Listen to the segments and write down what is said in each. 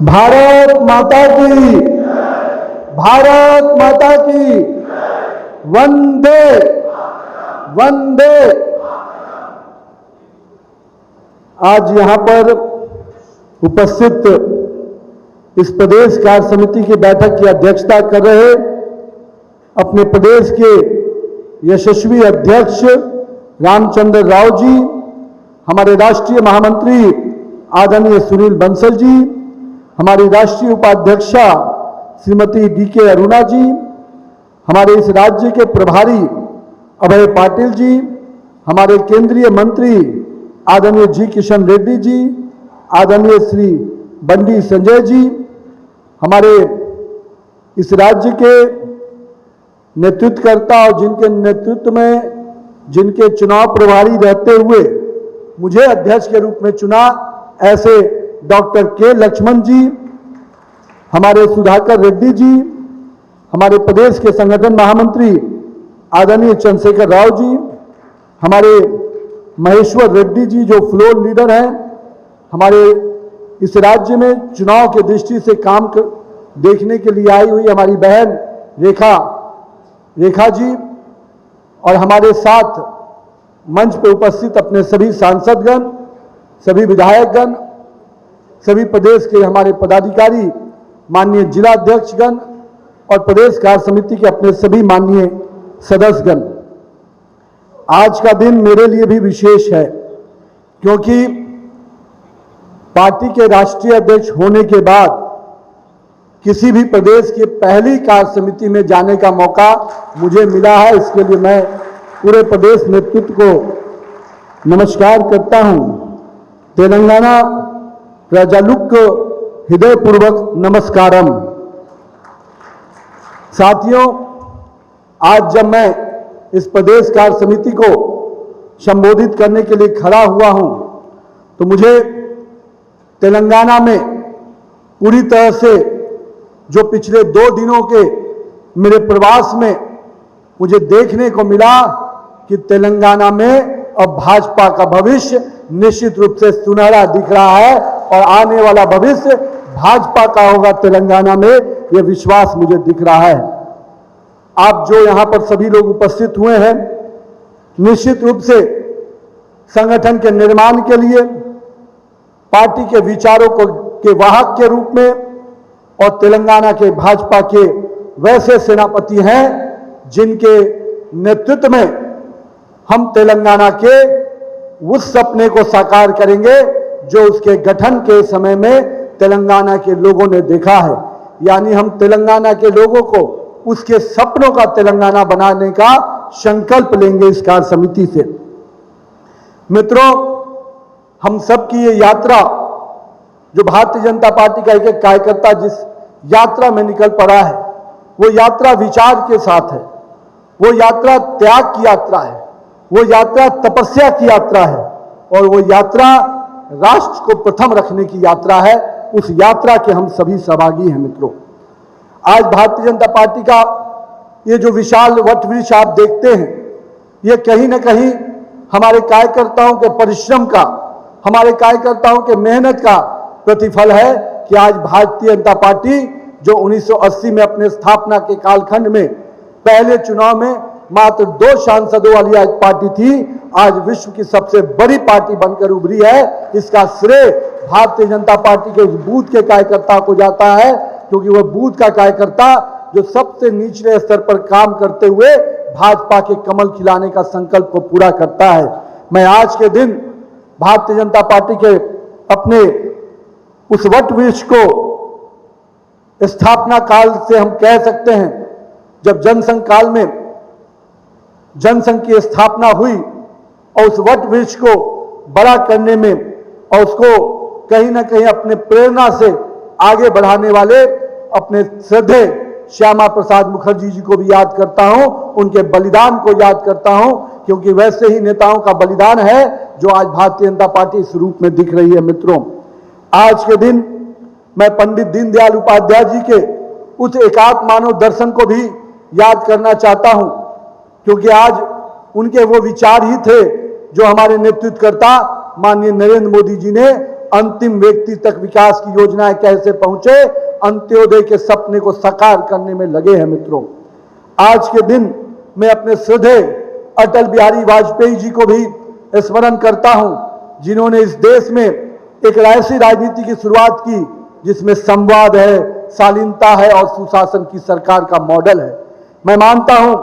भारत माता की, भारत माता की, वंदे वंदे। आज यहां पर उपस्थित इस प्रदेश कार्य समिति की बैठक की अध्यक्षता कर रहे अपने प्रदेश के यशस्वी अध्यक्ष रामचंद्र राव जी, हमारे राष्ट्रीय महामंत्री आदरणीय सुनील बंसल जी, हमारी राष्ट्रीय उपाध्यक्षा श्रीमती डीके अरुणा जी, हमारे इस राज्य के प्रभारी अभय पाटिल जी, हमारे केंद्रीय मंत्री आदरणीय जी किशन रेड्डी जी, आदरणीय श्री बंडी संजय जी, हमारे इस राज्य के नेतृत्वकर्ता और जिनके नेतृत्व में जिनके चुनाव प्रभारी रहते हुए मुझे अध्यक्ष के रूप में चुना, ऐसे डॉक्टर के लक्ष्मण जी, हमारे सुधाकर रेड्डी जी, हमारे प्रदेश के संगठन महामंत्री आदरणीय चंद्रशेखर राव जी, हमारे महेश्वर रेड्डी जी जो फ्लोर लीडर हैं, हमारे इस राज्य में चुनाव की दृष्टि से काम देखने के लिए आई हुई हमारी बहन रेखा जी, और हमारे साथ मंच पर उपस्थित अपने सभी सांसदगण, सभी विधायकगण, सभी प्रदेश के हमारे पदाधिकारी, माननीय जिला अध्यक्षगण और प्रदेश कार्य समिति के अपने सभी माननीय सदस्यगण। आज का दिन मेरे लिए भी विशेष है क्योंकि पार्टी के राष्ट्रीय अध्यक्ष होने के बाद किसी भी प्रदेश की पहली कार्य समिति में जाने का मौका मुझे मिला है। इसके लिए मैं पूरे प्रदेश नेतृत्व को नमस्कार करता हूं। तेलंगाना प्रजालुक हृदयपूर्वक नमस्कारम। साथियों, आज जब मैं इस प्रदेश कार्य समिति को संबोधित करने के लिए खड़ा हुआ हूं तो मुझे तेलंगाना में पूरी तरह से जो पिछले 2 दिनों के मेरे प्रवास में मुझे देखने को मिला कि तेलंगाना में अब भाजपा का भविष्य निश्चित रूप से सुनहरा दिख रहा है और आने वाला भविष्य भाजपा का होगा तेलंगाना में, यह विश्वास मुझे दिख रहा है। आप जो यहां पर सभी लोग उपस्थित हुए हैं, निश्चित रूप से संगठन के निर्माण के लिए, पार्टी के विचारों के वाहक के रूप में और तेलंगाना के भाजपा के वैसे सेनापति हैं जिनके नेतृत्व में हम तेलंगाना के उस सपने को साकार करेंगे जो उसके गठन के समय में तेलंगाना के लोगों ने देखा है। यानी हम तेलंगाना के लोगों को उसके सपनों का तेलंगाना बनाने का संकल्प लेंगे इस कार्य समिति से। मित्रों, हम सबकी ये यात्रा, जो भारतीय जनता पार्टी का एक एक कार्यकर्ता जिस यात्रा में निकल पड़ा है, वो यात्रा विचार के साथ है, वो यात्रा त्याग की यात्रा है, वो यात्रा तपस्या की यात्रा है और वो यात्रा राष्ट्र को प्रथम रखने की यात्रा है। उस यात्रा के हम सभी सहभागी हैं। मित्रों, आज भारतीय जनता पार्टी का ये जो विशाल वटवृक्ष आप देखते हैं, ये कहीं ना कहीं हमारे कार्यकर्ताओं के परिश्रम का, हमारे कार्यकर्ताओं के मेहनत का प्रतिफल है कि आज भारतीय जनता पार्टी जो 1980 में अपने स्थापना के कालखंड में पहले चुनाव में मात्र 2 सांसदों वाली आज पार्टी थी, आज विश्व की सबसे बड़ी पार्टी बनकर उभरी है। इसका श्रेय भारतीय जनता पार्टी के बूथ के कार्यकर्ता को जाता है, क्योंकि वह बूथ का कार्यकर्ता जो सबसे निचले स्तर पर काम करते हुए भाजपा के कमल खिलाने का संकल्प को पूरा करता है। मैं आज के दिन भारतीय जनता पार्टी के अपने उस वटवृक्ष को स्थापना काल से हम कह सकते हैं, जब जनसंघ काल में जनसंघ की स्थापना हुई और उस वटवृक्ष को बड़ा करने में और उसको कहीं ना कहीं अपने प्रेरणा से आगे बढ़ाने वाले अपने श्रद्धेय श्यामा प्रसाद मुखर्जी जी को भी याद करता हूं, उनके बलिदान को याद करता हूं, क्योंकि वैसे ही नेताओं का बलिदान है जो आज भारतीय जनता पार्टी इस रूप में दिख रही है। मित्रों, आज के दिन मैं पंडित दीनदयाल उपाध्याय जी के उस एकात्म मानव दर्शन को भी याद करना चाहता हूं, क्योंकि आज उनके वो विचार ही थे जो हमारे नेतृत्वकर्ता माननीय नरेंद्र मोदी जी ने अंतिम व्यक्ति तक विकास की योजनाएं कैसे पहुंचे, अंत्योदय के सपने को साकार करने में लगे हैं मित्रों। आज के दिन मैं अपने श्रद्धेय अटल बिहारी वाजपेयी जी को भी स्मरण करता हूं, जिन्होंने इस देश में एक ऐसी राजनीति की शुरुआत की जिसमें संवाद है, शालीनता है और सुशासन की सरकार का मॉडल है। मैं मानता हूं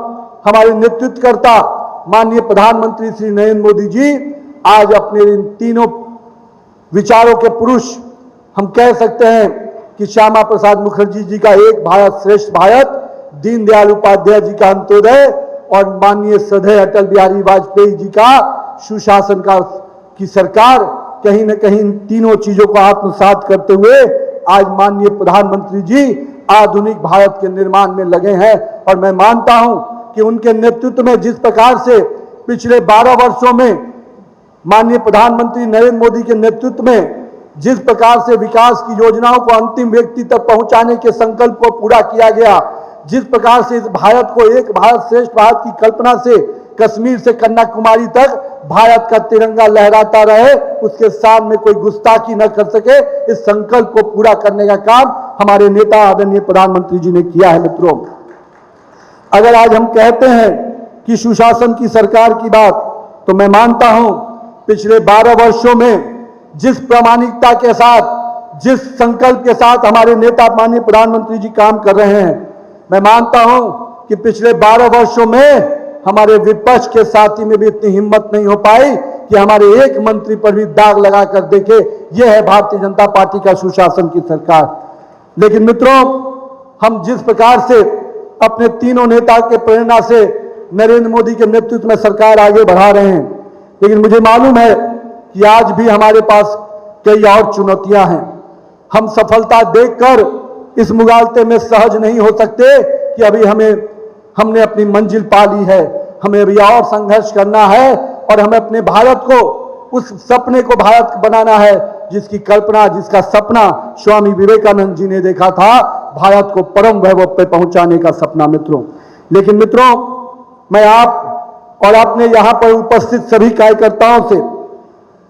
हमारे नेतृत्वकर्ता माननीय प्रधानमंत्री श्री नरेंद्र मोदी जी आज अपने इन तीनों विचारों के पुरुष हम कह सकते हैं कि श्यामा प्रसाद मुखर्जी जी का एक भारत श्रेष्ठ भारत, दीनदयाल उपाध्याय जी का अंत्योदय और माननीय श्रद्धेय अटल बिहारी वाजपेयी जी का सुशासन की सरकार, कहीं न कहीं इन तीनों चीजों को आत्मसात करते हुए आज माननीय प्रधानमंत्री जी आधुनिक भारत के निर्माण में लगे हैं। और मैं मानता हूं कि उनके नेतृत्व में जिस प्रकार से पिछले 12 वर्षों में माननीय प्रधानमंत्री नरेंद्र मोदी के नेतृत्व में जिस प्रकार से विकास की योजनाओं को अंतिम व्यक्ति तक पहुंचाने के संकल्प को पूरा किया गया, जिस प्रकार से इस भारत को एक भारत श्रेष्ठ भारत की कल्पना से कश्मीर से कन्याकुमारी तक भारत का तिरंगा लहराता रहे, उसके सामने कोई गुस्ताखी न कर सके, इस संकल्प को पूरा करने का काम हमारे नेता आदरणीय प्रधानमंत्री जी ने किया है। मित्रों, अगर आज हम कहते हैं कि सुशासन की सरकार की बात, तो मैं मानता हूं पिछले 12 वर्षों में जिस प्रामाणिकता के साथ, जिस संकल्प के साथ हमारे नेता माननीय प्रधानमंत्री जी काम कर रहे हैं, मैं मानता हूं कि पिछले 12 वर्षों में हमारे विपक्ष के साथी में भी इतनी हिम्मत नहीं हो पाई कि हमारे एक मंत्री पर भी दाग लगाकर देखे। यह है भारतीय जनता पार्टी का सुशासन की सरकार। लेकिन मित्रों, हम जिस प्रकार से अपने तीनों नेता के प्रेरणा से नरेंद्र मोदी के नेतृत्व में सरकार आगे बढ़ा रहे हैं, लेकिन मुझे मालूम है कि आज भी हमारे पास कई और चुनौतियां हैं। हम सफलता देखकर इस मुगालते में सहज नहीं हो सकते कि अभी हमने अपनी मंजिल पा ली है, हमें अभी और संघर्ष करना है और हमें अपने भारत को, उस सपने को भारत बनाना है जिसकी कल्पना, जिसका सपना स्वामी विवेकानंद जी ने देखा था, भारत को परम वैभव पे पहुंचाने का सपना। मित्रों, लेकिन मित्रों, मैं आप और अपने यहां पर उपस्थित सभी कार्यकर्ताओं से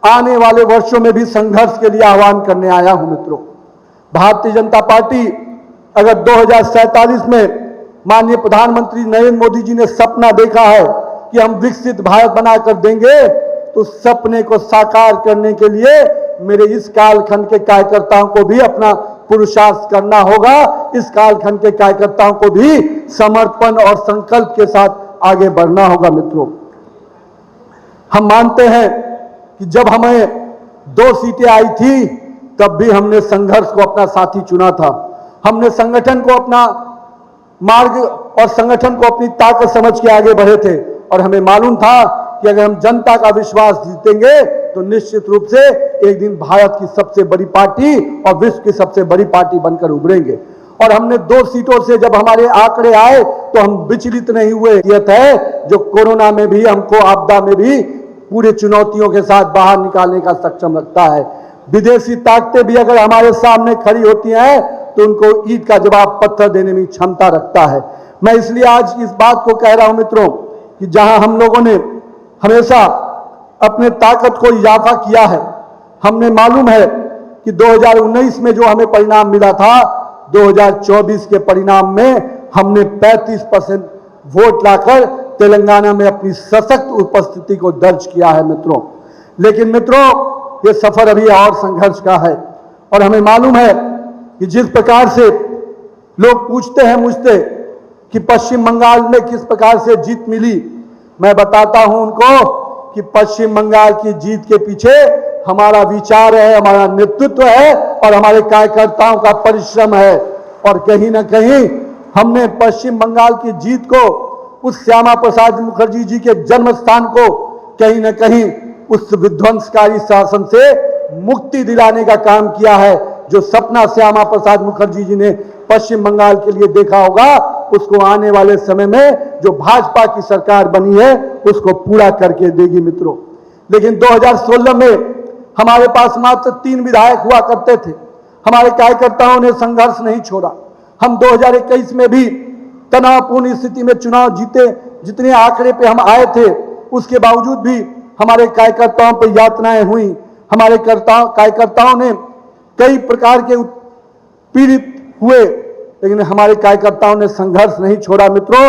आने वाले वर्षों में भी संघर्ष के लिए आह्वान करने आया हूं। मित्रों, भारतीय जनता पार्टी अगर 2047 में माननीय प्रधानमंत्री नरेंद्र मोदी जी ने सपना देखा है कि हम विकसित भारत बनाकर देंगे, तो सपने को साकार करने के लिए मेरे इस कालखंड के कार्यकर्ताओं को भी अपना पुरुषार्थ करना होगा। इस कालखंड के कार्यकर्ताओं को भी समर्पण और संकल्प के साथ आगे बढ़ना होगा। मित्रों, हम मानते हैं कि जब हमें 2 सीटें आई थी, तब भी हमने संघर्ष को अपना साथी चुना था। हमने संगठन को अपना मार्ग और संगठन को अपनी ताकत समझ के आगे बढ़े थे और हमें मालूम था कि अगर हम जनता का विश्वास जीतेंगे तो निश्चित रूप से एक दिन भारत की सबसे बड़ी पार्टी और विश्व की सबसे बड़ी पार्टी बनकर उभरेंगे। और हमने 2 सीटों से जब हमारे आंकड़े आए तो हम विचलित नहीं हुए। यह है जो कोरोना में भी हमको, आपदा में भी पूरी चुनौतियों के साथ बाहर निकालने का सक्षम रखता है। विदेशी ताकतें भी अगर हमारे सामने खड़ी होती हैं तो उनको ईंट का जवाब पत्थर देने में क्षमता रखता है। मैं इसलिए आज इस बात को कह रहा हूं मित्रों कि जहां हम लोगों ने हमेशा अपने ताकत को इजाफा किया है, हमने मालूम है कि 2019 में जो हमें परिणाम मिला था, 2024 के परिणाम में हमने 35% वोट लाकर तेलंगाना में अपनी सशक्त उपस्थिति को दर्ज किया है। मित्रों, लेकिन मित्रों, ये सफर अभी और संघर्ष का है और हमें मालूम है कि जिस प्रकार से लोग पूछते हैं मुझसे कि पश्चिम बंगाल में किस प्रकार से जीत मिली, मैं बताता हूं उनको कि पश्चिम बंगाल की जीत के पीछे हमारा विचार है, हमारा नेतृत्व है और हमारे कार्यकर्ताओं का परिश्रम है। और कहीं ना कहीं हमने पश्चिम बंगाल की जीत को, उस श्यामा प्रसाद मुखर्जी जी के जन्म स्थान को कहीं ना कहीं उस विध्वंसकारी शासन से मुक्ति दिलाने का काम किया है। जो सपना श्यामा प्रसाद मुखर्जी जी ने पश्चिम बंगाल के लिए देखा होगा, उसको आने वाले समय में जो भाजपा की सरकार बनी है उसको पूरा करके देगी। मित्रों, लेकिन 2016 में हमारे पास मात्र 3 विधायक हुआ करते थे। हमारे कार्यकर्ताओं ने संघर्ष नहीं छोड़ा। हम 2021 में भी तनावपूर्ण स्थिति में चुनाव जीते। जितने आंकड़े पे हम आए थे उसके बावजूद भी हमारे कार्यकर्ताओं पर यातनाएं हुई, हमारे कार्यकर्ताओं ने कई प्रकार के पीड़ित हुए, लेकिन हमारे कार्यकर्ताओं ने संघर्ष नहीं छोड़ा मित्रों।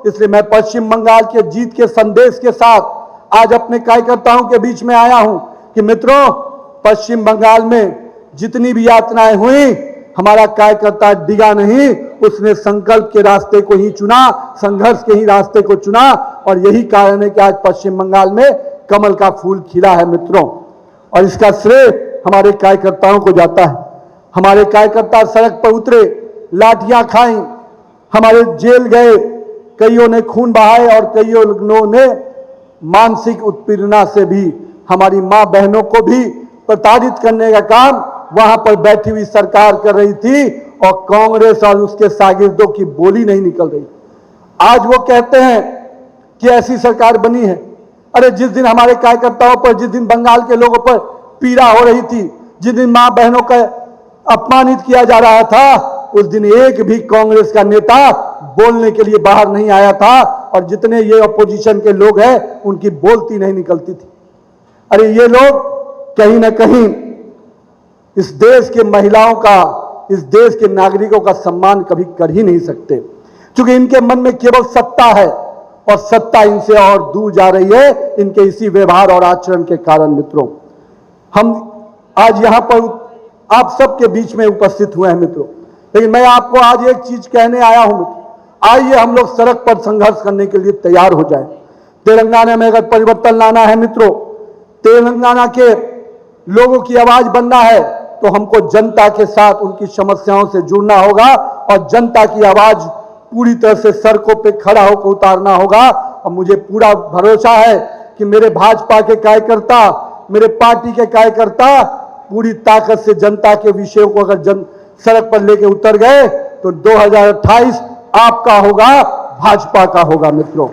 इसलिए मैं पश्चिम बंगाल के जीत के संदेश के साथ आज अपने कार्यकर्ताओं के बीच में आया हूं कि मित्रों, पश्चिम बंगाल में जितनी भी यातनाएं हुई, हमारा कार्यकर्ता डिगा नहीं, उसने संकल्प के रास्ते को ही चुना, संघर्ष के ही रास्ते को चुना, और यही कारण है कि आज पश्चिम बंगाल में कमल का फूल खिला है मित्रों। और इसका श्रेय हमारे कार्यकर्ताओं को जाता है। हमारे कार्यकर्ता सड़क पर उतरे, लाठियां खाई, हमारे जेल गए, कईयों ने खून बहाए और कईयों लोगों ने मानसिक उत्पीड़ना से भी हमारी मां बहनों को भी प्रताड़ित करने का काम वहां पर बैठी हुई सरकार कर रही थी, और कांग्रेस और उसके शागिर्दों की बोली नहीं निकल रही। आज वो कहते हैं कि ऐसी सरकार बनी है। अरे जिस दिन हमारे कार्यकर्ताओं पर, जिस दिन बंगाल के लोगों पर पीड़ा हो रही थी, जिस दिन मां बहनों का अपमानित किया जा रहा था, उस दिन एक भी कांग्रेस का नेता बोलने के लिए बाहर नहीं आया था, और जितने ये अपोजिशन के लोग हैं उनकी बोलती नहीं निकलती थी। अरे ये लोग कहीं ना कहीं इस देश के महिलाओं का, इस देश के नागरिकों का सम्मान कभी कर ही नहीं सकते, क्योंकि इनके मन में केवल सत्ता है, और सत्ता इनसे और दूर जा रही है इनके इसी व्यवहार और आचरण के कारण। मित्रों, हम आज यहां पर आप सबके बीच में उपस्थित हुए हैं मित्रों, लेकिन मैं आपको आज एक चीज कहने आया हूं मित्रों। आइए हम लोग सड़क पर संघर्ष करने के लिए तैयार हो जाएं। तेलंगाना में अगर परिवर्तन लाना है मित्रों, तेलंगाना के लोगों की आवाज बनना है, तो हमको जनता के साथ उनकी समस्याओं से जुड़ना होगा, और जनता की आवाज पूरी तरह से सड़कों पे खड़ा होकर उतारना होगा। और मुझे पूरा भरोसा है कि मेरे भाजपा के कार्यकर्ता, मेरे पार्टी के कार्यकर्ता पूरी ताकत से जनता के विषयों को अगर सड़क पर लेके उतर गए, तो 2028 आपका होगा, भाजपा का होगा। मित्रों,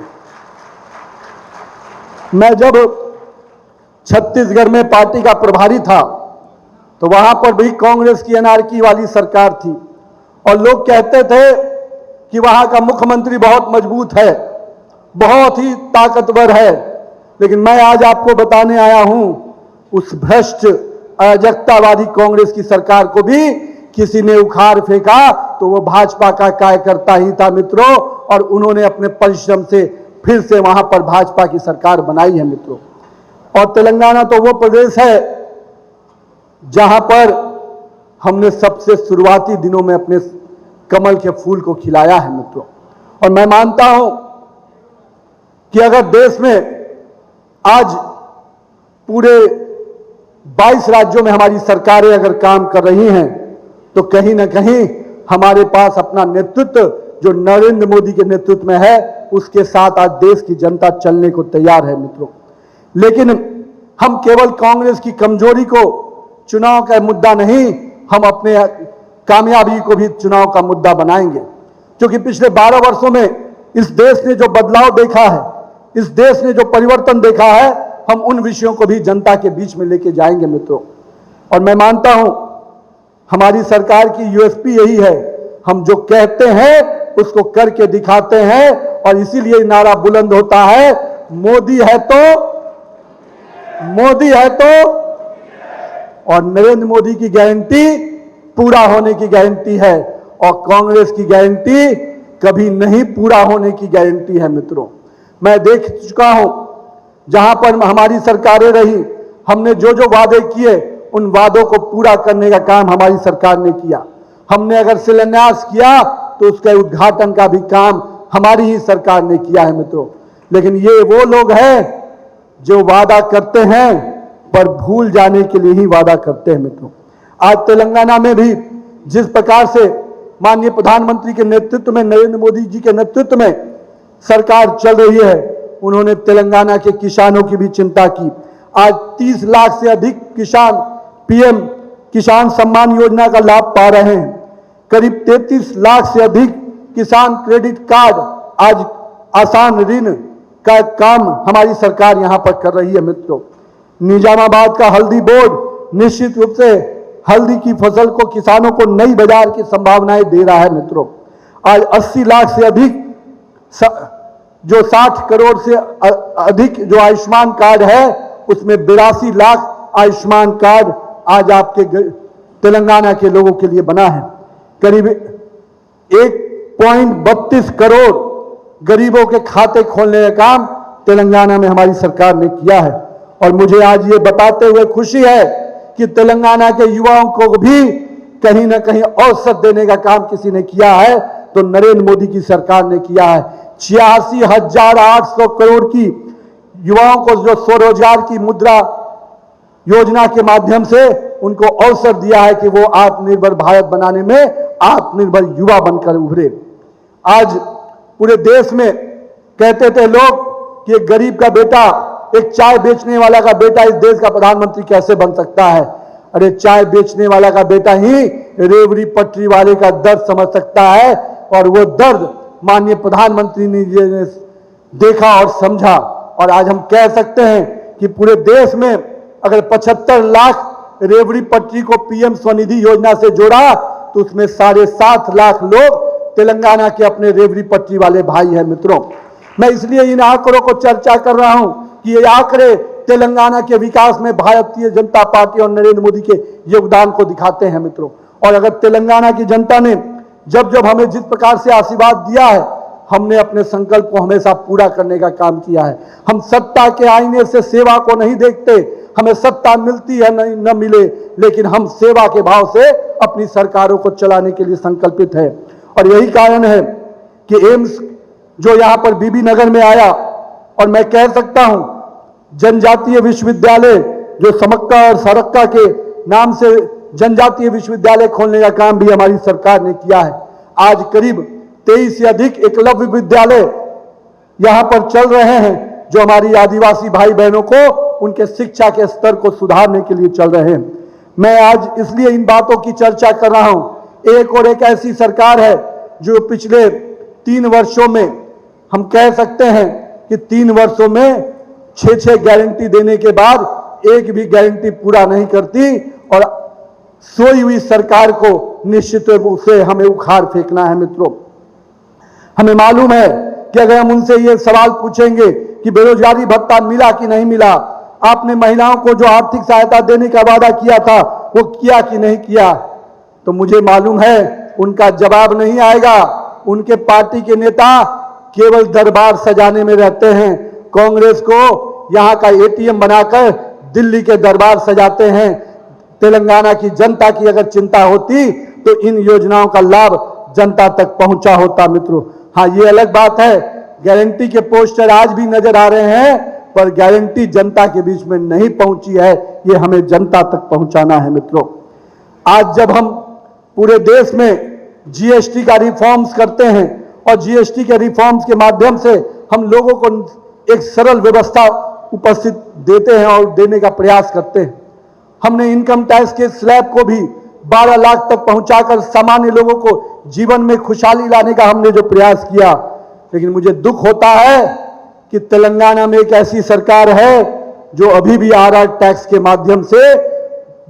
मैं जब छत्तीसगढ़ में पार्टी का प्रभारी था, तो वहां पर भी कांग्रेस की एनआरकी वाली सरकार थी, और लोग कहते थे कि वहां का मुख्यमंत्री बहुत मजबूत है, बहुत ही ताकतवर है। लेकिन मैं आज आपको बताने आया हूं, उस भ्रष्ट अराजकतावादी कांग्रेस की सरकार को भी किसी ने उखाड़ फेंका तो वो भाजपा का कार्यकर्ता ही था मित्रों, और उन्होंने अपने परिश्रम से फिर से वहां पर भाजपा की सरकार बनाई है मित्रों। और तेलंगाना तो वो प्रदेश है जहां पर हमने सबसे शुरुआती दिनों में अपने कमल के फूल को खिलाया है मित्रों। और मैं मानता हूं कि अगर देश में आज पूरे 22 राज्यों में हमारी सरकारें अगर काम कर रही हैं, तो कहीं ना कहीं हमारे पास अपना नेतृत्व जो नरेंद्र मोदी के नेतृत्व में है, उसके साथ आज देश की जनता चलने को तैयार है मित्रों। लेकिन हम केवल कांग्रेस की कमजोरी को चुनाव का मुद्दा नहीं, हम अपने कामयाबी को भी चुनाव का मुद्दा बनाएंगे, क्योंकि पिछले 12 वर्षों में इस देश ने जो बदलाव देखा है, इस देश ने जो परिवर्तन देखा है, हम उन विषयों को भी जनता के बीच में लेके जाएंगे मित्रों। और मैं मानता हूं हमारी सरकार की यूएसपी यही है, हम जो कहते हैं उसको करके दिखाते हैं, और इसीलिए नारा बुलंद होता है, मोदी है तो, मोदी है तो, और नरेंद्र मोदी की गारंटी पूरा होने की गारंटी है, और कांग्रेस की गारंटी कभी नहीं पूरा होने की गारंटी है मित्रों। मैं देख चुका हूं जहां पर हमारी सरकारें रही, हमने जो जो वादे किए उन वादों को पूरा करने का काम हमारी सरकार ने किया। हमने अगर शिलान्यास किया तो उसके उद्घाटन का भी काम हमारी ही सरकार ने किया है मित्रों। लेकिन ये वो लोग हैं जो वादा करते हैं पर भूल जाने के लिए ही वादा करते हैं मित्रों। आज तेलंगाना में भी जिस प्रकार से माननीय प्रधानमंत्री के नेतृत्व में, नरेंद्र मोदी जी के नेतृत्व में सरकार चल रही है, उन्होंने तेलंगाना के किसानों की भी चिंता की। आज 30 लाख से अधिक किसान पीएम किसान सम्मान योजना का लाभ पा रहे हैं। करीब 33 लाख से अधिक किसान क्रेडिट कार्ड, आज आसान ऋण का काम हमारी सरकार यहां पर कर रही है मित्रों। निजामाबाद का हल्दी बोर्ड निश्चित रूप से हल्दी की फसल को, किसानों को नई बाजार की संभावनाएं दे रहा है मित्रों। आज 80 लाख से अधिक जो 60 करोड़ से अधिक जो आयुष्मान कार्ड है, उसमें 82 लाख आयुष्मान कार्ड आज आपके तेलंगाना के लोगों के लिए बना है। करीब 1.32 करोड़ गरीबों के खाते खोलने का काम तेलंगाना में हमारी सरकार ने किया है। और मुझे आज ये बताते हुए खुशी है कि तेलंगाना के युवाओं को भी कहीं ना कहीं अवसर देने का काम किसी ने किया है तो नरेंद्र मोदी की सरकार ने किया है। 86,800 करोड़ की युवाओं को जो स्वरोजगार की मुद्रा योजना के माध्यम से उनको अवसर दिया है कि वो आत्मनिर्भर भारत बनाने में आत्मनिर्भर युवा बनकर उभरे। आज पूरे देश में कहते थे लोग कि एक गरीब का बेटा, एक चाय बेचने वाला का बेटा इस देश का प्रधानमंत्री कैसे बन सकता है। अरे चाय बेचने वाला का बेटा ही रेवड़ी पटरी वाले का दर्द समझ सकता है और वो दर्द माननीय प्रधानमंत्री ने देखा और समझा। और आज हम कह सकते हैं कि पूरे देश में अगर 75 लाख रेवड़ी पटरी को पीएम स्वनिधि योजना से जोड़ा तो उसमें 7.5 लाख लोग तेलंगाना के अपने रेवड़ी पटरी वाले भाई हैं। मित्रों, मैं इसलिए इन आंकड़ों को चर्चा कर रहा हूं कि ये आंकड़े तेलंगाना के विकास में भारतीय जनता पार्टी और नरेंद्र मोदी के योगदान को दिखाते हैं। मित्रों, और अगर तेलंगाना की जनता ने जब जब हमें जिस प्रकार से आशीर्वाद दिया है, हमने अपने संकल्प को हमेशा पूरा करने का काम किया है। हम सत्ता के आईने से सेवा को नहीं देखते, हमें सत्ता मिलती है न मिले, लेकिन हम सेवा के भाव से अपनी सरकारों को चलाने के लिए संकल्पित है। और यही कारण है कि एम्स जो यहां पर बीबी नगर में आया, और मैं कह सकता हूं जनजातीय विश्वविद्यालय जो समक्का और सरक्का के नाम से जनजातीय विश्वविद्यालय खोलने का काम भी हमारी सरकार ने किया है। आज करीब 23 से अधिक एकलव्य विद्यालय यहां पर चल रहे हैं जो हमारी आदिवासी भाई बहनों को उनके शिक्षा के स्तर को सुधारने के लिए चल रहे हैं। मैं आज इसलिए इन बातों की चर्चा कर रहा हूं। एक ऐसी सरकार है जो पिछले 3 वर्षों में हम कह सकते हैं कि 3 वर्षों में 6 गारंटी देने के बाद एक भी गारंटी पूरा नहीं करती और सोई हुई सरकार को निश्चित रूप से हमें उखाड़ फेंकना है। मित्रों, हमें मालूम है कि अगर हम उनसे ये सवाल पूछेंगे कि बेरोजगारी भत्ता मिला कि नहीं मिला, आपने महिलाओं को जो आर्थिक सहायता देने का वादा किया था वो किया कि नहीं किया, तो मुझे मालूम है उनका जवाब नहीं आएगा। उनके पार्टी के नेता केवल दरबार सजाने में रहते हैं। कांग्रेस को यहां का एटीएम बनाकर दिल्ली के दरबार सजाते हैं। तेलंगाना की जनता की अगर चिंता होती तो इन योजनाओं का लाभ जनता तक पहुंचा होता। मित्रों, हाँ, ये अलग बात है, गारंटी के पोस्टर आज भी नजर आ रहे हैं, पर गारंटी जनता के बीच में नहीं पहुंची है, ये हमें जनता तक पहुंचाना है। मित्रों, आज जब हम पूरे देश में जीएसटी का रिफॉर्म्स करते हैं और जीएसटी के रिफॉर्म्स के माध्यम से हम लोगों को एक सरल व्यवस्था उपस्थित देते हैं और देने का प्रयास करते हैं। हमने इनकम टैक्स के स्लैब को भी 12 लाख तक पहुंचाकर सामान्य लोगों को जीवन में खुशहाली लाने का हमने जो प्रयास किया, लेकिन मुझे दुख होता है कि तेलंगाना में एक ऐसी सरकार है जो अभी भी आरआर टैक्स के माध्यम से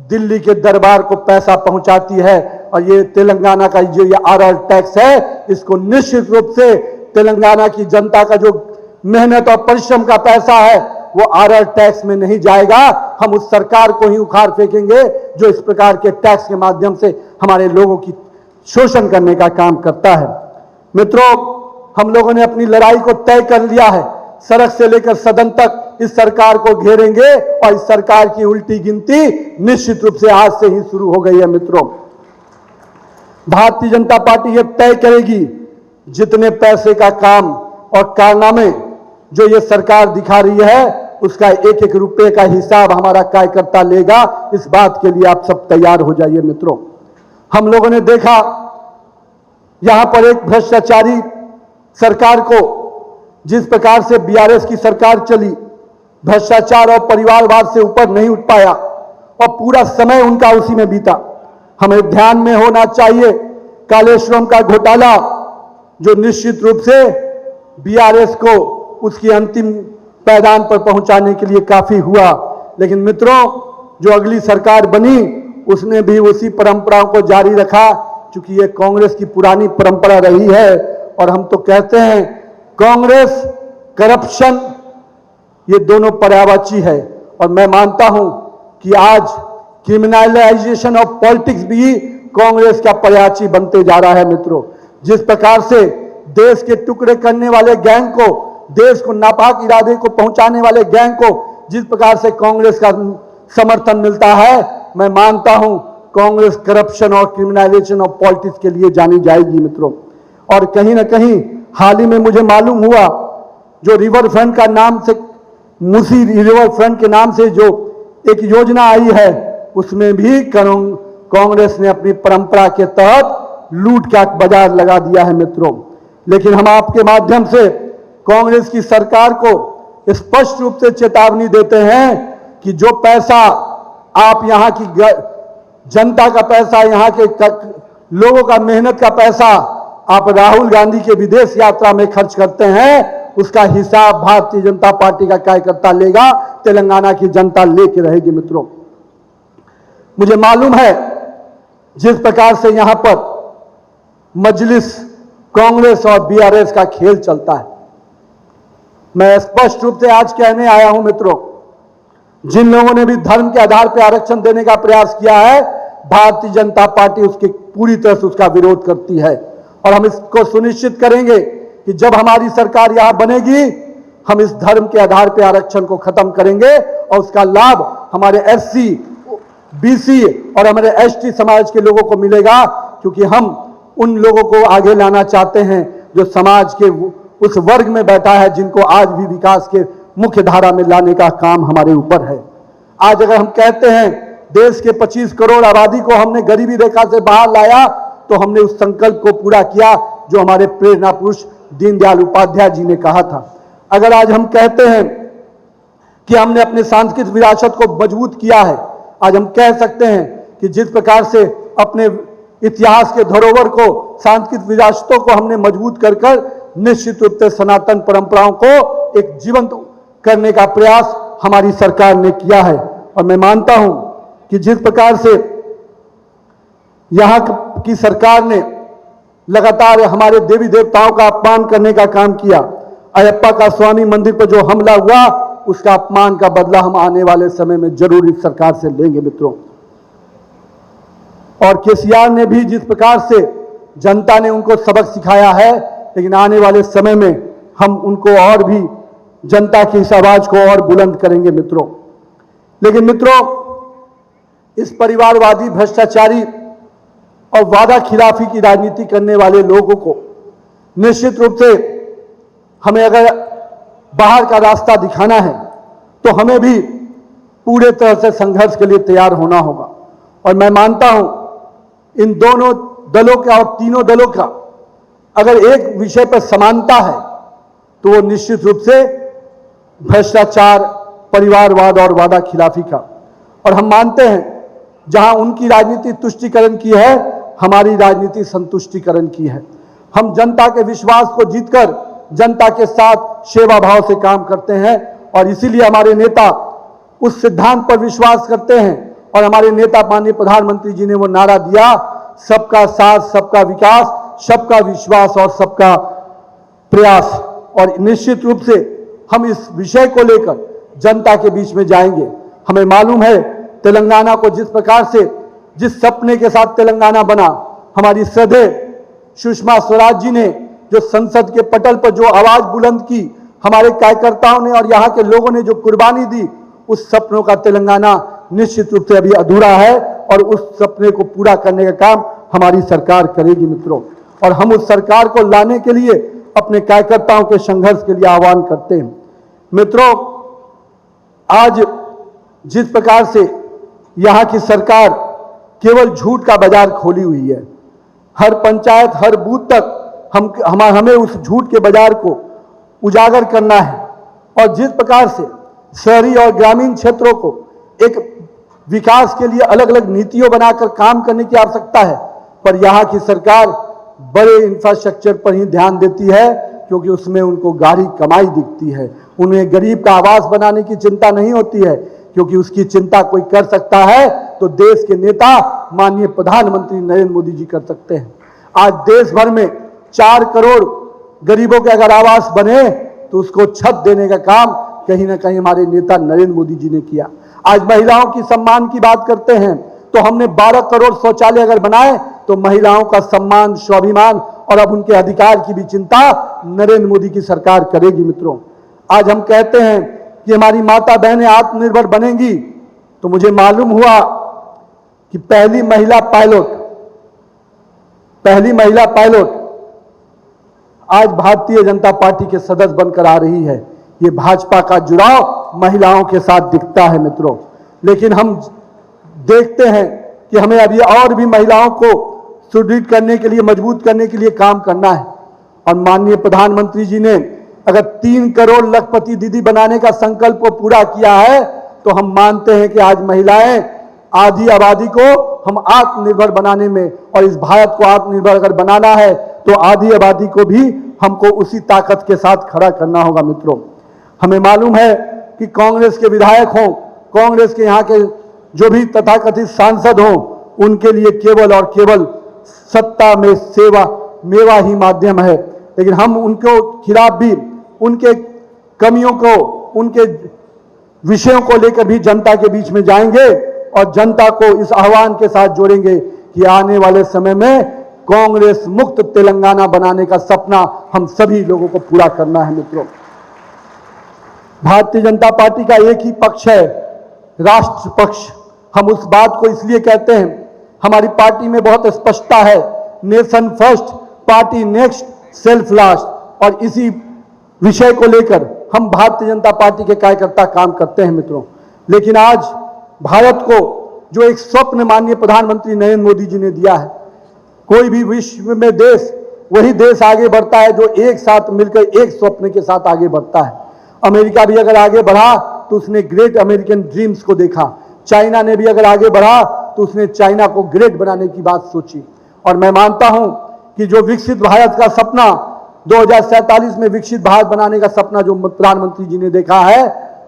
दिल्ली के दरबार को पैसा पहुंचाती है। और ये तेलंगाना का जो ये आरआर टैक्स है, इसको निश्चित रूप से तेलंगाना की जनता का जो मेहनत और परिश्रम का पैसा है वो आरआर टैक्स में नहीं जाएगा। हम उस सरकार को ही उखाड़ फेंकेंगे जो इस प्रकार के टैक्स के माध्यम से हमारे लोगों की शोषण करने का काम करता है। मित्रों, हम लोगों ने अपनी लड़ाई को तय कर लिया है। सड़क से लेकर सदन तक इस सरकार को घेरेंगे और इस सरकार की उल्टी गिनती निश्चित रूप से आज से ही शुरू हो गई है। मित्रों, भारतीय जनता पार्टी ये तय करेगी जितने पैसे का काम और कारनामे जो ये सरकार दिखा रही है उसका एक एक रुपए का हिसाब हमारा कार्यकर्ता लेगा। इस बात के लिए आप सब तैयार हो जाइए। मित्रों, हम लोगों ने देखा यहां पर एक भ्रष्टाचारी सरकार को जिस प्रकार से बीआरएस की सरकार चली, भ्रष्टाचार और परिवारवाद से ऊपर नहीं उठ पाया और पूरा समय उनका उसी में बीता। हमें ध्यान में होना चाहिए कालेश्वरम का घोटाला जो निश्चित रूप से बीआरएस को उसकी अंतिम पैदान पर पहुंचाने के लिए काफी हुआ, लेकिन मित्रों जो अगली सरकार बनी उसने भी उसी परंपराओं को जारी रखा, क्योंकि ये कांग्रेस की पुरानी परंपरा रही है। और हम तो कहते हैं कांग्रेस करप्शन ये दोनों पर्यायवाची है। और मैं मानता हूं कि आज क्रिमिनलाइजेशन ऑफ पॉलिटिक्स भी कांग्रेस का प्रयासी बनते जा रहा है। मित्रों, जिस प्रकार से देश के टुकड़े करने वाले गैंग को, देश को नापाक इरादे को पहुंचाने वाले गैंग को जिस प्रकार से कांग्रेस का समर्थन मिलता है, मैं मानता हूं कांग्रेस करप्शन और क्रिमिनलाइजेशन ऑफ पॉलिटिक्स के लिए जानी जाएगी। मित्रों, और कहीं ना कहीं हाल ही में मुझे मालूम हुआ, जो रिवर फ्रंट का नाम से, मूसी रिवर फ्रंट के नाम से जो एक योजना आई है, उसमें भी कांग्रेस ने अपनी परंपरा के तहत लूट का बाजार लगा दिया है। मित्रों, लेकिन हम आपके माध्यम से कांग्रेस की सरकार को स्पष्ट रूप से चेतावनी देते हैं कि जो पैसा आप यहां की जनता का पैसा, यहां के लोगों का मेहनत का पैसा आप राहुल गांधी के विदेश यात्रा में खर्च करते हैं, उसका हिसाब भारतीय जनता पार्टी का कार्यकर्ता लेगा, तेलंगाना की जनता लेके रहेगी। मित्रों, मुझे मालूम है जिस प्रकार से यहां पर मजलिस, कांग्रेस और बीआरएस का खेल चलता है, मैं स्पष्ट रूप से आज कहने आया हूं मित्रों, जिन लोगों ने भी धर्म के आधार पर आरक्षण देने का प्रयास किया है, भारतीय जनता पार्टी उसके पूरी तरह से उसका विरोध करती है। और हम इसको सुनिश्चित करेंगे कि जब हमारी सरकार यहां बनेगी, हम इस धर्म के आधार पर आरक्षण को खत्म करेंगे और उसका लाभ हमारे एससी, बीसी और हमारे एसटी समाज के लोगों को मिलेगा, क्योंकि हम उन लोगों को आगे लाना चाहते हैं जो समाज के उस वर्ग में बैठा है, जिनको आज भी विकास के मुख्य धारा में लाने का काम हमारे ऊपर है। आज अगर हम कहते हैं देश के 25 करोड़ आबादी को हमने गरीबी रेखा से बाहर लाया, तो हमने उस संकल्प को पूरा किया जो हमारे प्रेरणा पुरुष दीनदयाल उपाध्याय जी ने कहा था। अगर आज हम कहते हैं कि हमने अपने सांस्कृतिक विरासत को मजबूत किया है, आज हम कह सकते हैं कि जिस प्रकार से अपने इतिहास के धरोहर को, सांस्कृतिक विरासतों को हमने मजबूत कर निश्चित रूप से सनातन परंपराओं को एक जीवंत करने का प्रयास हमारी सरकार ने किया है। और मैं मानता हूं कि जिस प्रकार से यहां की सरकार ने लगातार हमारे देवी देवताओं का अपमान करने का काम किया, अयप्पा का स्वामी मंदिर पर जो हमला हुआ, उसका अपमान का बदला हम आने वाले समय में जरूर इस सरकार से लेंगे। मित्रों, और केसीआर ने भी जिस प्रकार से जनता ने उनको सबक सिखाया है, लेकिन आने वाले समय में हम उनको और भी जनता की इस आवाज को और बुलंद करेंगे। मित्रों, लेकिन मित्रों, इस परिवारवादी, भ्रष्टाचारी और वादा खिलाफी की राजनीति करने वाले लोगों को निश्चित रूप से हमें अगर बाहर का रास्ता दिखाना है, तो हमें भी पूरे तरह से संघर्ष के लिए तैयार होना होगा। और मैं मानता हूं इन दोनों दलों का और तीनों दलों का अगर एक विषय पर समानता है, तो वो निश्चित रूप से भ्रष्टाचार, परिवारवाद और वादा खिलाफी का। और हम मानते हैं जहां उनकी राजनीति तुष्टीकरण की है, हमारी राजनीति संतुष्टीकरण की है। हम जनता के विश्वास को जीतकर जनता के साथ सेवा भाव से काम करते हैं, और इसीलिए हमारे नेता उस सिद्धांत पर विश्वास करते हैं। और हमारे नेता माननीय प्रधानमंत्री जी ने वो नारा दिया, सबका साथ, सबका विकास, सबका विश्वास और सबका प्रयास। और निश्चित रूप से हम इस विषय को लेकर जनता के बीच में जाएंगे। हमें मालूम है तेलंगाना को जिस प्रकार से, जिस सपने के साथ तेलंगाना बना, हमारी श्रद्धेय सुषमा स्वराज जी ने जो संसद के पटल पर जो आवाज बुलंद की, हमारे कार्यकर्ताओं ने और यहाँ के लोगों ने जो कुर्बानी दी, उस सपनों का तेलंगाना निश्चित रूप से अभी अधूरा है, और उस सपने को पूरा करने का काम हमारी सरकार करेगी। मित्रों, और हम उस सरकार को लाने के लिए अपने कार्यकर्ताओं के संघर्ष के लिए आह्वान करते हैं। मित्रों, आज जिस प्रकार से यहाँ की सरकार केवल झूठ का बाजार खोली हुई है, हर पंचायत, हर बूथ तक हमें उस झूठ के बाजार को उजागर करना है। और जिस प्रकार से शहरी और ग्रामीण क्षेत्रों को एक विकास के लिए अलग अलग नीतियों बनाकर काम करने की आवश्यकता है, पर यहाँ की सरकार बड़े इंफ्रास्ट्रक्चर पर ही ध्यान देती है, क्योंकि उसमें उनको गाढ़ी कमाई दिखती है। उन्हें गरीब का आवास बनाने की चिंता नहीं होती है, क्योंकि उसकी चिंता कोई कर सकता है तो देश के नेता माननीय प्रधानमंत्री नरेंद्र मोदी जी कर सकते हैं। आज देश भर में 4 करोड़ गरीबों के अगर आवास बने, तो उसको छत देने का काम कहीं ना कहीं हमारे नेता नरेंद्र मोदी जी ने किया। आज महिलाओं की सम्मान की बात करते हैं तो हमने 12 करोड़ शौचालय अगर बनाए तो महिलाओं का सम्मान, स्वाभिमान और अब उनके अधिकार की भी चिंता नरेंद्र मोदी की सरकार करेगी। मित्रों, आज हम कहते हैं कि हमारी माता बहनें आत्मनिर्भर बनेंगी, तो मुझे मालूम हुआ कि पहली महिला पायलट आज भारतीय जनता पार्टी के सदस्य बनकर आ रही है। ये भाजपा का जुड़ाव महिलाओं के साथ दिखता है मित्रों। लेकिन हम देखते हैं कि हमें अभी और भी महिलाओं को सुदृढ़ करने के लिए, मजबूत करने के लिए काम करना है। और माननीय प्रधानमंत्री जी ने अगर 3 करोड़ लखपति दीदी बनाने का संकल्प को पूरा किया है तो हम मानते हैं कि आज महिलाएं आधी आबादी को हम आत्मनिर्भर बनाने में, और इस भारत को आत्मनिर्भर अगर बनाना है तो आधी आबादी को भी हमको उसी ताकत के साथ खड़ा करना होगा। मित्रों, हमें मालूम है कि कांग्रेस के विधायक हों, कांग्रेस के यहाँ के जो भी तथाकथित सांसद हों, उनके लिए केवल और केवल सत्ता में मेवा ही माध्यम है। लेकिन हम उनको खिलाफ भी, उनके कमियों को, उनके विषयों को लेकर भी जनता के बीच में जाएंगे और जनता को इस आह्वान के साथ जोड़ेंगे कि आने वाले समय में कांग्रेस मुक्त तेलंगाना बनाने का सपना हम सभी लोगों को पूरा करना है। मित्रों, भारतीय जनता पार्टी का एक ही पक्ष है, राष्ट्र पक्ष। हम उस बात को इसलिए कहते हैं, हमारी पार्टी में बहुत स्पष्टता है, nation first, party next, self last. और इसी विषय को लेकर हम भारतीय जनता पार्टी के कार्यकर्ता काम करते हैं। मित्रों, लेकिन आज भारत को जो एक स्वप्न माननीय प्रधानमंत्री नरेंद्र मोदी जी ने दिया है, कोई भी विश्व में देश, वही देश आगे बढ़ता है जो एक साथ मिलकर एक स्वप्न के साथ आगे बढ़ता है। अमेरिका भी अगर आगे बढ़ा तो उसने ग्रेट अमेरिकन ड्रीम्स को देखा, चाइना ने भी अगर आगे बढ़ा तो उसने चाइना को ग्रेट बनाने की बात सोची। और मैं मानता हूं कि जो विकसित भारत का सपना, 2047 में विकसित भारत बनाने का सपना जो प्रधानमंत्री जी ने देखा है,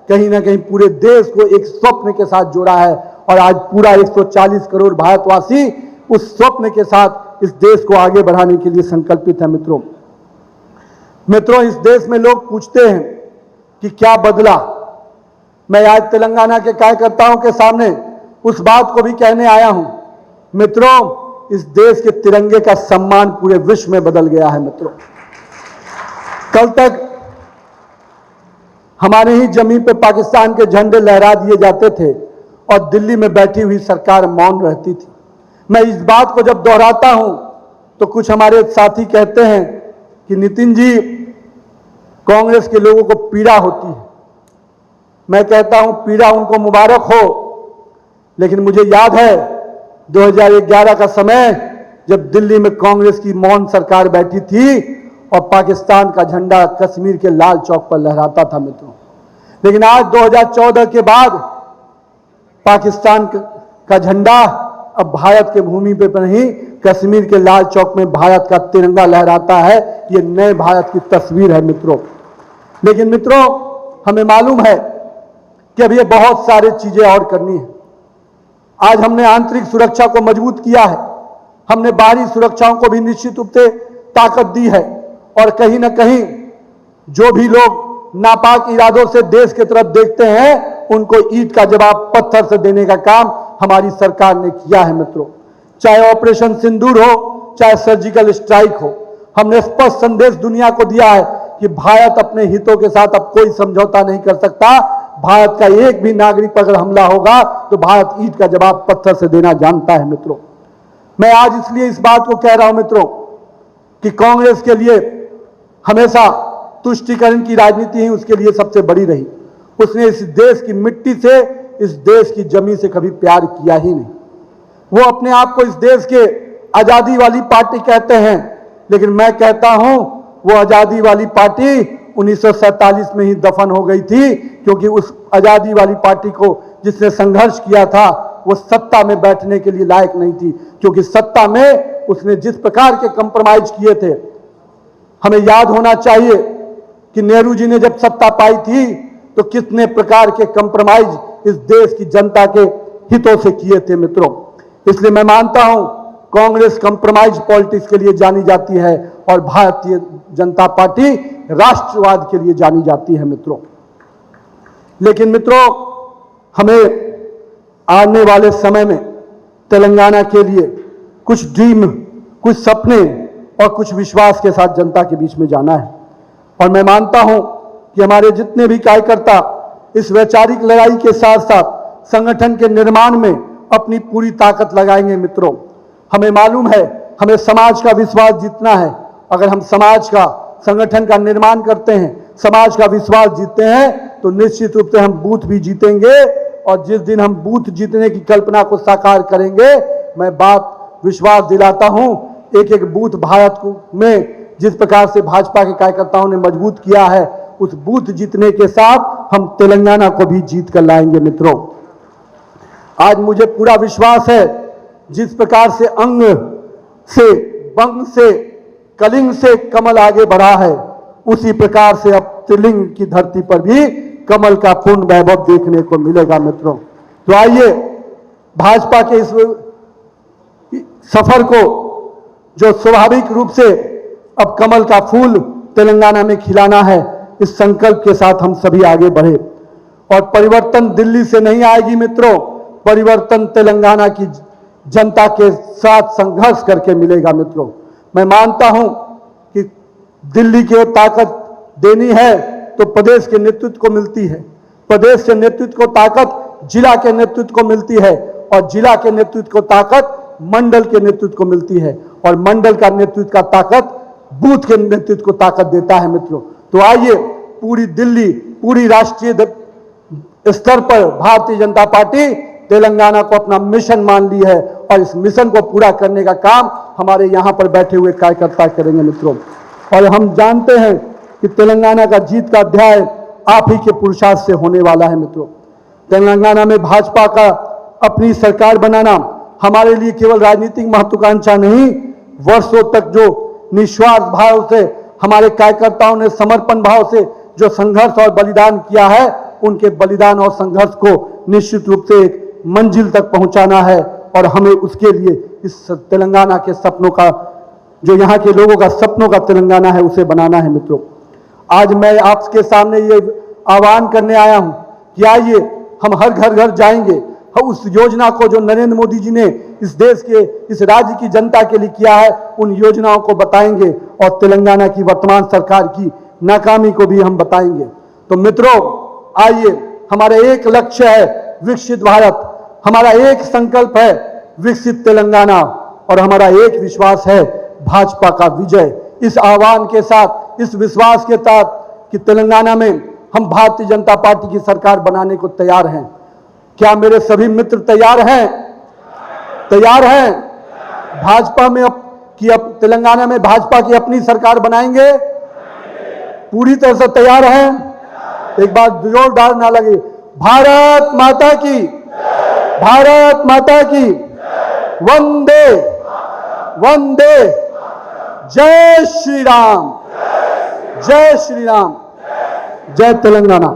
कहीं ना कहीं पूरे देश को एक स्वप्न के साथ जोड़ा है। और आज पूरा 140 करोड़ भारतवासी उस स्वप्न के साथ इस देश को आगे बढ़ाने के लिए संकल्पित है। मित्रों, इस देश में लोग पूछते हैं कि क्या बदला। मैं आज तेलंगाना के कार्यकर्ताओं के सामने उस बात को भी कहने आया हूं। मित्रों, इस देश के तिरंगे का सम्मान पूरे विश्व में बदल गया है। मित्रों, कल तक हमारे ही जमीन पे पाकिस्तान के झंडे लहरा दिए जाते थे और दिल्ली में बैठी हुई सरकार मौन रहती थी। मैं इस बात को जब दोहराता हूं तो कुछ हमारे साथी कहते हैं कि नितिन जी, कांग्रेस के लोगों को पीड़ा होती है। मैं कहता हूं पीड़ा उनको मुबारक हो, लेकिन मुझे याद है 2011 का समय जब दिल्ली में कांग्रेस की मौन सरकार बैठी थी और पाकिस्तान का झंडा कश्मीर के लाल चौक पर लहराता था। मित्रों, लेकिन आज 2014 के बाद पाकिस्तान का झंडा अब भारत के भूमि पे नहीं, कश्मीर के लाल चौक में भारत का तिरंगा लहराता है। ये नए भारत की तस्वीर है। लेकिन मित्रों, हमें मालूम है कि अब ये बहुत सारी चीजें और करनी है। आज हमने आंतरिक सुरक्षा को मजबूत किया है, हमने बाहरी सुरक्षाओं को भी निश्चित रूप से ताकत दी है। और कहीं ना कहीं जो भी लोग नापाक इरादों से देश की तरफ देखते हैं, उनको ईंट का जवाब पत्थर से देने का काम हमारी सरकार ने किया है। मित्रों, चाहे ऑपरेशन सिंदूर हो, चाहे सर्जिकल स्ट्राइक हो, हमने स्पष्ट संदेश दुनिया को दिया है कि भारत अपने हितों के साथ अब कोई समझौता नहीं कर सकता। भारत का एक भी नागरिक पर अगर हमला होगा तो भारत ईंट का जवाब पत्थर से देना जानता है। मित्रों, मैं आज इसलिए इस बात को कह रहा हूं मित्रों कि कांग्रेस के लिए हमेशा तुष्टीकरण की राजनीति ही उसके लिए सबसे बड़ी रही। उसने इस देश की मिट्टी से, इस देश की जमीन से कभी प्यार किया ही नहीं। वो अपने आप को इस देश के आजादी वाली पार्टी कहते हैं, लेकिन मैं कहता हूं वो आजादी वाली पार्टी 1947 में ही दफन हो गई थी, क्योंकि उस आजादी वाली पार्टी को जिसने संघर्ष किया था वो सत्ता में बैठने के लिए लायक नहीं थी। क्योंकि सत्ता में उसने जिस प्रकार के कंप्रोमाइज किए थे, हमें याद होना चाहिए कि नेहरू जी ने जब सत्ता पाई थी तो कितने प्रकार के कंप्रोमाइज इस देश की जनता के हितों से किए थे। मित्रों, इसलिए मैं मानता हूं कांग्रेस कंप्रोमाइज पॉलिटिक्स के लिए जानी जाती है और भारतीय जनता पार्टी राष्ट्रवाद के लिए जानी जाती है। मित्रों, लेकिन मित्रों, हमें आने वाले समय में तेलंगाना के लिए कुछ ड्रीम, कुछ सपने और कुछ विश्वास के साथ जनता के बीच में जाना है। और मैं मानता हूं कि हमारे जितने भी कार्यकर्ता इस वैचारिक लड़ाई के साथ साथ संगठन के निर्माण में अपनी पूरी ताकत लगाएंगे। मित्रों, हमें मालूम है हमें समाज का विश्वास जीतना है। अगर हम समाज का, संगठन का निर्माण करते हैं, समाज का विश्वास जीतते हैं, तो निश्चित रूप से हम बूथ भी जीतेंगे। और जिस दिन हम बूथ जीतने की कल्पना को साकार करेंगे, मैं बात विश्वास दिलाता हूं, एक एक बूथ भारत में जिस प्रकार से भाजपा के कार्यकर्ताओं ने मजबूत किया है, उस बूथ जीतने के साथ हम तेलंगाना को भी जीत कर लाएंगे। मित्रों, आज मुझे पूरा विश्वास है जिस प्रकार से अंग से, बंग से, कलिंग से कमल आगे बढ़ा है, उसी प्रकार से अब त्रिलिंग की धरती पर भी कमल का पूर्ण वैभव देखने को मिलेगा। मित्रों, तो आइए भाजपा के इस सफर को, जो स्वाभाविक रूप से अब कमल का फूल तेलंगाना में खिलाना है, इस संकल्प के साथ हम सभी आगे बढ़े। और परिवर्तन दिल्ली से नहीं आएगी मित्रों, परिवर्तन तेलंगाना की जनता के साथ संघर्ष करके मिलेगा। मित्रों, मैं मानता हूं कि दिल्ली की ताकत देनी है तो प्रदेश के नेतृत्व को मिलती है, प्रदेश के नेतृत्व को ताकत जिला के नेतृत्व को मिलती है, और जिला के नेतृत्व को ताकत मंडल के नेतृत्व को मिलती है, और मंडल का नेतृत्व का ताकत बूथ के नेतृत्व को ताकत देता है। मित्रों, तो आइए पूरी दिल्ली, पूरी राष्ट्रीय स्तर पर भारतीय जनता पार्टी तेलंगाना को अपना मिशन मान ली है, और इस मिशन को पूरा करने का काम हमारे यहां पर बैठे हुए कार्यकर्ता करेंगे। मित्रों, और हम जानते हैं कि तेलंगाना का जीत का अध्याय आप ही के पुरुषार्थ से होने वाला है। मित्रों, तेलंगाना में भाजपा का अपनी सरकार बनाना हमारे लिए केवल राजनीतिक महत्वाकांक्षा नहीं, वर्षों तक जो निस्वार्थ भाव से हमारे कार्यकर्ताओं ने समर्पण भाव से जो संघर्ष और बलिदान किया है, उनके बलिदान और संघर्ष को निश्चित रूप से एक मंजिल तक पहुंचाना है। और हमें उसके लिए इस तेलंगाना के सपनों का, जो यहाँ के लोगों का सपनों का तेलंगाना है, उसे बनाना है। मित्रों, आज मैं आपके सामने ये आह्वान करने आया हूं कि आइए हम हर घर घर जाएंगे, हम उस योजना को जो नरेंद्र मोदी जी ने इस देश के, इस राज्य की जनता के लिए किया है, उन योजनाओं को बताएंगे, और तेलंगाना की वर्तमान सरकार की नाकामी को भी हम बताएंगे। तो मित्रों, आइए, हमारा एक लक्ष्य है विकसित भारत, हमारा एक संकल्प है विकसित तेलंगाना, और हमारा एक विश्वास है भाजपा का विजय। इस आह्वान के साथ, इस विश्वास के साथ कि तेलंगाना में हम भारतीय जनता पार्टी की सरकार बनाने को तैयार हैं। क्या मेरे सभी मित्र तैयार हैं? तैयार हैं? भाजपा में अब तेलंगाना में भाजपा की अपनी सरकार बनाएंगे, पूरी तरह से तैयार हैं? एक बार जोरदार ना लगे, भारत माता की, भारत माता की, वंदे वंदे, जय श्री राम, जय श्री राम, जय तेलंगाना।